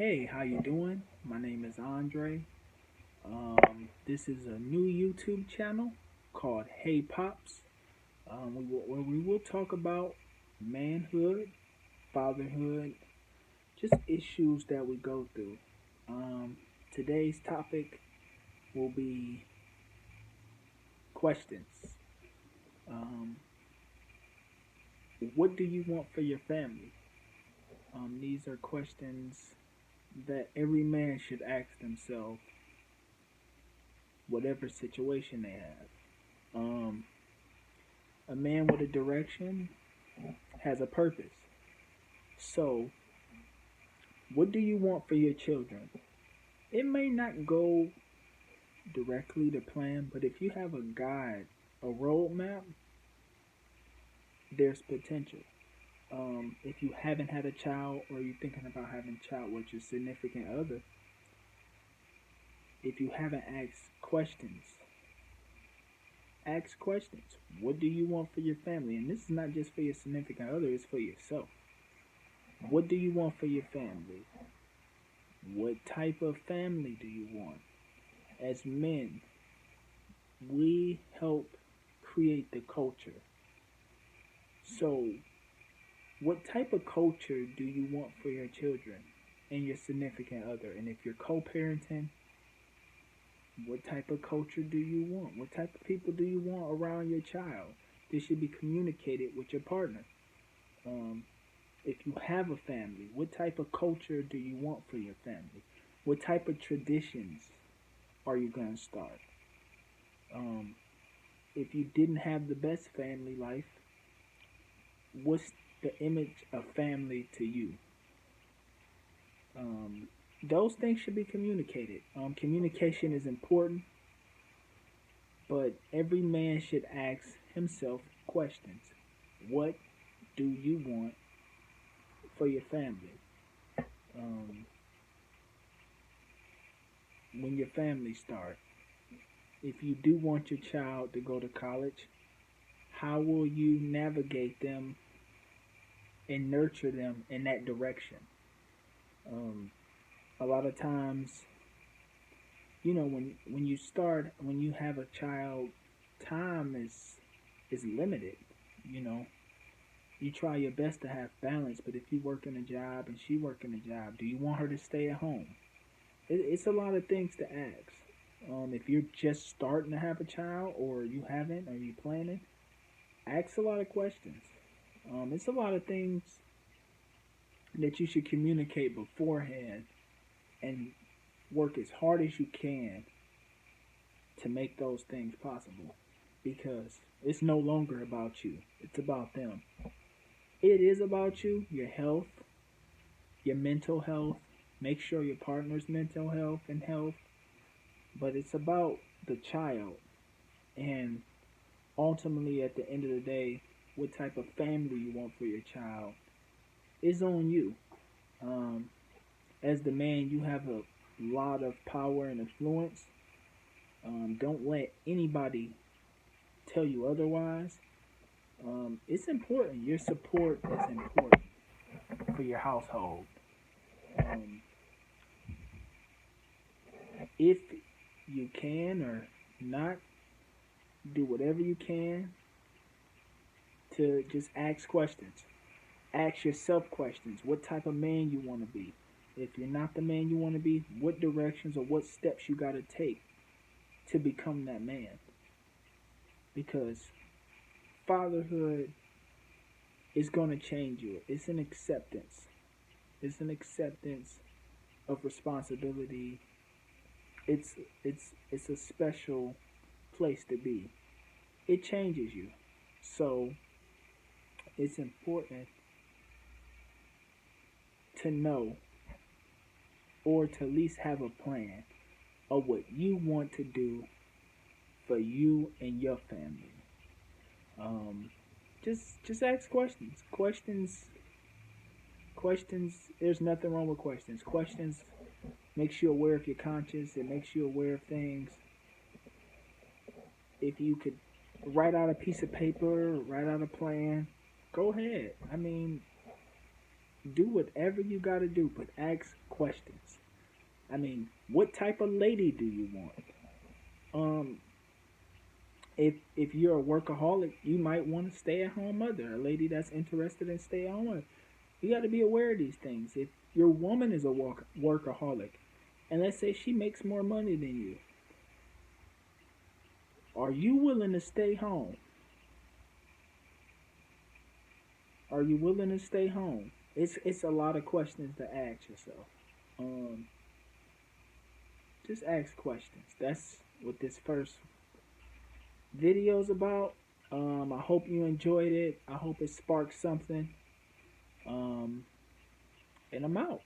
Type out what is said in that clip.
Hey, how you doing? My name is Andre. This is a new YouTube channel called Hey Pops, where we will talk about manhood, fatherhood, just issues that we go through. Um, Today's topic will be questions. Um, what do you want for your family? These are questions that every man should ask themselves, whatever situation they have. Um, a man with a direction has a purpose. So, what do you want for your children? It may not go directly to plan, but if you have a guide, a roadmap, there's potential. If you haven't had a child or you're thinking about having a child with your significant other, if you haven't asked questions, ask questions. What do you want for your family? And this is not just for your significant other, it's for yourself. What do you want for your family? What type of family do you want? As men, we help create the culture. So, what type of culture do you want for your children and your significant other? And if you're co parenting, what type of culture do you want? What type of people do you want around your child? This should be communicated with your partner. Um, if you have a family, what type of culture do you want for your family? What type of traditions are you going to start? Um, if you didn't have the best family life, what's the image of family to you? Um, those things should be communicated. Communication is important, but every man should ask himself questions. What do you want for your family? Um, when your family start, if you do want your child to go to college, how will you navigate them and nurture them in that direction? Um, a lot of times, when you start, when you have a child, time is limited. You know, you try your best to have balance, but if you work in a job and she work in a job, do you want her to stay at home? It's a lot of things to ask. If you're just starting to have a child, or you haven't, or you planning, ask a lot of questions. It's a lot of things that you should communicate beforehand and work as hard as you can to make those things possible, because it's no longer about you, it's about them. It is about you, your health, your mental health. Make sure your partner's mental health and health, but it's about the child. And ultimately, at the end of the day, what type of family you want for your child is on you. Um, as the man, you have a lot of power and influence. Don't let anybody tell you otherwise. It's important. Your support is important for your household. Um, if you can or not, do whatever you can to just ask questions. Ask yourself questions. What type of man you want to be? If you're not the man you want to be, what directions or what steps you got to take to become that man? Because fatherhood is going to change you. It's an acceptance. It's an acceptance of responsibility. It's it's a special place to be. It changes you. So it's important to know, or to at least have a plan of what you want to do for you and your family. Um, just ask questions. Questions. There's nothing wrong with questions. Questions makes you aware of your conscience. It makes you aware of things. If you could write out a piece of paper, write out a plan, go ahead. I mean, Do whatever you gotta do, but ask questions. I mean, what type of lady do you want? Um, if you're a workaholic, you might want a stay-at-home mother, a lady that's interested in stay-at-home. You got to be aware of these things. If your woman is a workaholic, and let's say she makes more money than you, are you willing to stay home? Are you willing to stay home? It's a lot of questions to ask yourself. Um, just ask questions. That's what this first video is about. I hope you enjoyed it. I hope it sparked something. Um, and I'm out.